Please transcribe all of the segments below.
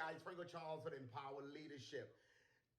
guys, Franco Charles with Empower Leadership.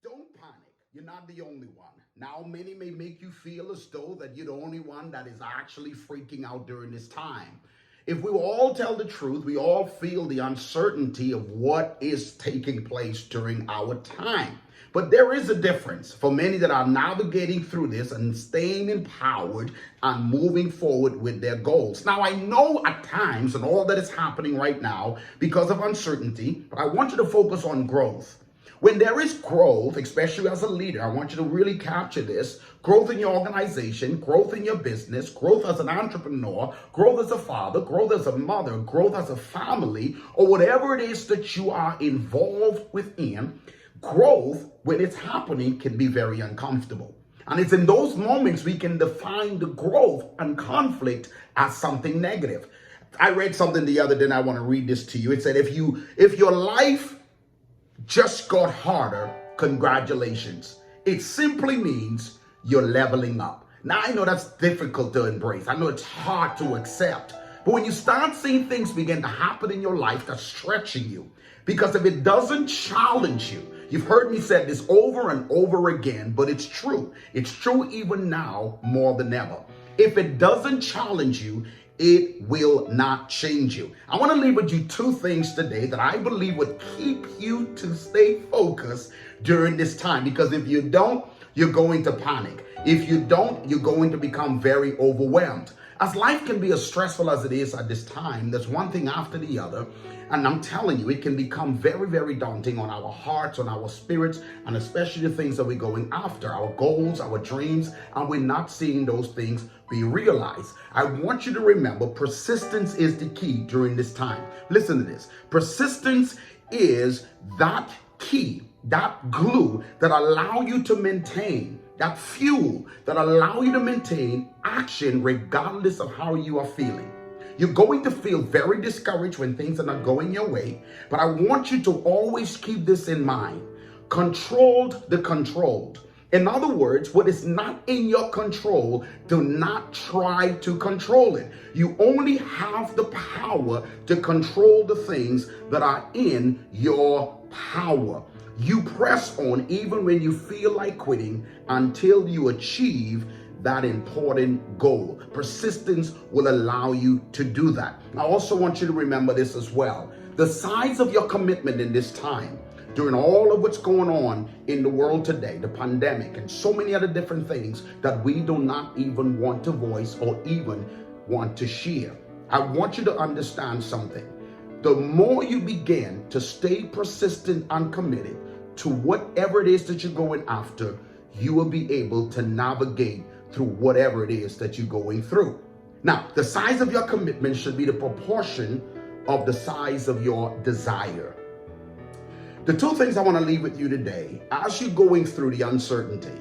Don't panic. You're not the only one. Now, many may make you feel as though that you're the only one that is actually freaking out during this time. If we all tell the truth, we all feel the uncertainty of what is taking place during our time. But there is a difference for many that are navigating through this and staying empowered and moving forward with their goals. Now, I know at times and all that is happening right now because of uncertainty, but I want you to focus on growth. When there is growth, especially as a leader, I want you to really capture this: growth in your organization, growth in your business, growth as an entrepreneur, growth as a father, growth as a mother, growth as a family, or whatever it is that you are involved within. Growth, when it's happening, can be very uncomfortable. And it's in those moments we can define the growth and conflict as something negative. I read something the other day and I want to read this to you. It said, if your life just got harder, congratulations. It simply means you're leveling up. Now, I know that's difficult to embrace. I know it's hard to accept. But when you start seeing things begin to happen in your life that's stretching you, because if it doesn't challenge you, you've heard me say this over and over again, but it's true. It's true even now more than ever. If it doesn't challenge you, it will not change you. I want to leave with you two things today that I believe would keep you to stay focused during this time. Because if you don't, you're going to panic. If you don't, you're going to become very overwhelmed. As life can be as stressful as it is at this time, there's one thing after the other. And I'm telling you, it can become very, very daunting on our hearts, on our spirits, and especially the things that we're going after, our goals, our dreams, and we're not seeing those things be realized. I want you to remember, persistence is the key during this time. Listen to this. Persistence is that key, that glue that allow you to maintain, that fuel that allow you to maintain action regardless of how you are feeling. You're going to feel very discouraged when things are not going your way, but I want you to always keep this in mind. Controlled the controlled. In other words, what is not in your control, do not try to control it. You only have the power to control the things that are in your power. You press on even when you feel like quitting until you achieve that important goal. Persistence will allow you to do that. I also want you to remember this as well. The size of your commitment in this time, during all of what's going on in the world today, the pandemic and so many other different things that we do not even want to voice or even want to share. I want you to understand something. The more you begin to stay persistent and committed to whatever it is that you're going after, you will be able to navigate through whatever it is that you're going through. Now, the size of your commitment should be the proportion of the size of your desire. The two things I want to leave with you today, as you're going through the uncertainty,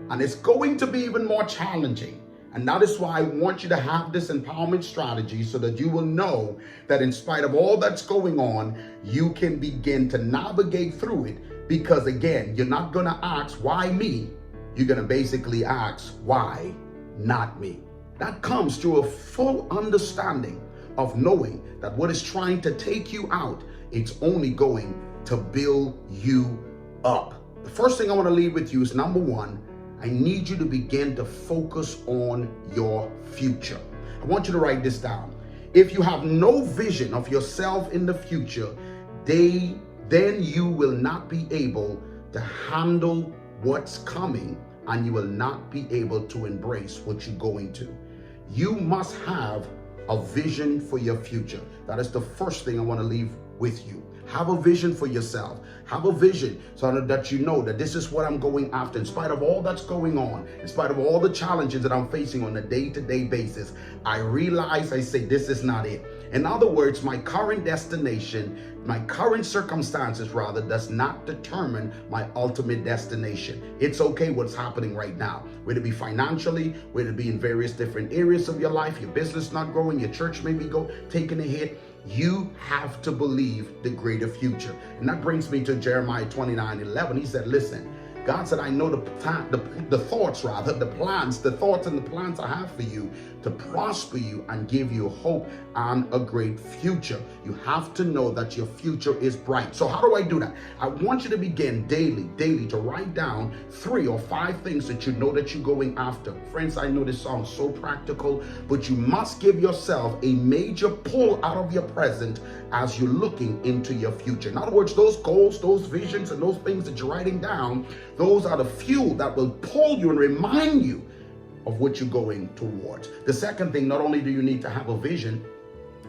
and it's going to be even more challenging, and that is why I want you to have this empowerment strategy so that you will know that in spite of all that's going on, you can begin to navigate through it. Because again, you're not going to ask, why me? You're going to basically ask, why not me? That comes through a full understanding of knowing that what is trying to take you out, it's only going to build you up. The first thing I want to leave with you is, number one, I need you to begin to focus on your future. I want you to write this down. If you have no vision of yourself in the future, then you will not be able to handle what's coming, and you will not be able to embrace what you're going to. You must have a vision for your future. That is the first thing I want to leave with you. Have a vision for yourself. Have a vision so that you know that this is what I'm going after. In spite of all that's going on, in spite of all the challenges that I'm facing on a day-to-day basis, I realize, I say, this is not it. In other words, my current destination, my current circumstances rather, does not determine my ultimate destination. It's okay what's happening right now, whether it be financially, whether it be in various different areas of your life, your business not growing, your church maybe taking a hit. You have to believe the greater future. And that brings me to Jeremiah 29:11. He said, listen, God said, I know the thoughts and the plans I have for you to prosper you and give you hope and a great future. You have to know that your future is bright. So how do I do that? I want you to begin daily to write down 3 or 5 things that you know that you're going after. Friends, I know this sounds so practical, but you must give yourself a major pull out of your present as you're looking into your future. In other words, those goals, those visions, and those things that you're writing down, those are the fuel that will pull you and remind you of what you're going towards. The second thing, not only do you need to have a vision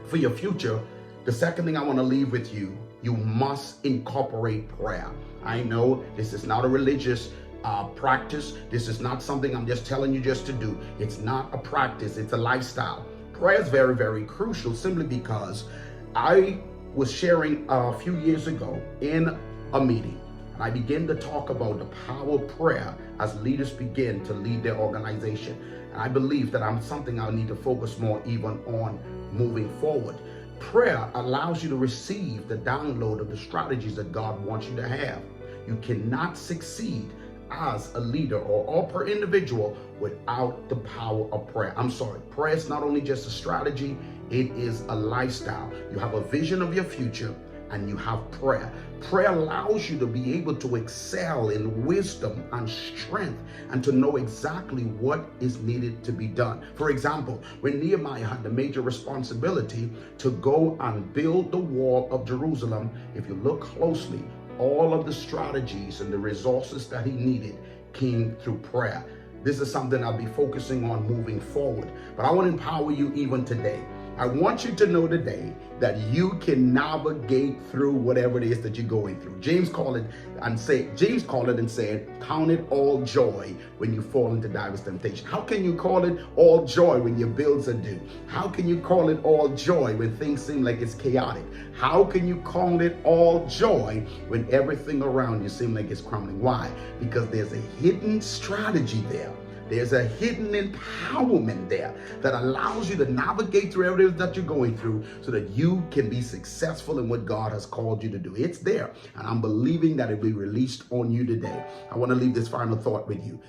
for your future, the second thing I want to leave with you, you must incorporate prayer. I know this is not a religious practice. This is not something I'm just telling you just to do. It's not a practice, it's a lifestyle. Prayer is very, very crucial, simply because I was sharing a few years ago in a meeting, and I began to talk about the power of prayer as leaders begin to lead their organization. And I believe that I'm something I need to focus more even on moving forward. Prayer allows you to receive the download of the strategies that God wants you to have. You cannot succeed as a leader or per individual without the power of prayer. I'm sorry, prayer is not only just a strategy, it is a lifestyle. You have a vision of your future and you have prayer. Prayer allows you to be able to excel in wisdom and strength and to know exactly what is needed to be done. For example, when Nehemiah had the major responsibility to go and build the wall of Jerusalem, if you look closely, all of the strategies and the resources that he needed came through prayer. This is something I'll be focusing on moving forward. But I want to empower you even today. I want you to know today that you can navigate through whatever it is that you're going through. James called it and said, count it all joy when you fall into diverse temptation. How can you call it all joy when your bills are due? How can you call it all joy when things seem like it's chaotic? How can you call it all joy when everything around you seems like it's crumbling? Why? Because there's a hidden strategy there. There's a hidden empowerment there that allows you to navigate through everything that you're going through so that you can be successful in what God has called you to do. It's there, and I'm believing that it will be released on you today. I want to leave this final thought with you.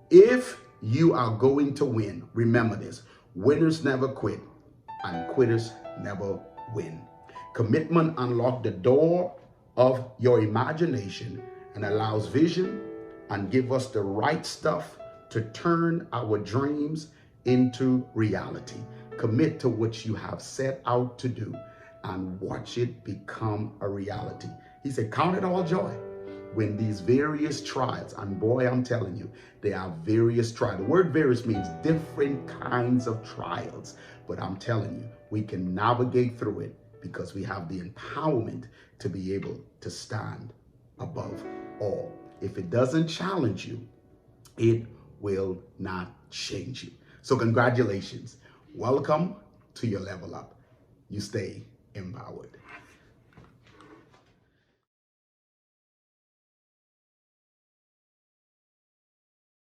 If you are going to win, remember this: winners never quit and quitters never win. Commitment unlocks the door of your imagination and allows vision and give us the right stuff to turn our dreams into reality. Commit to what you have set out to do and watch it become a reality. He said, count it all joy when these various trials, and boy, I'm telling you, there are various trials. The word various means different kinds of trials, but I'm telling you, we can navigate through it because we have the empowerment to be able to stand above all. If it doesn't challenge you, it will not change you. So congratulations. Welcome to your level up. You stay empowered.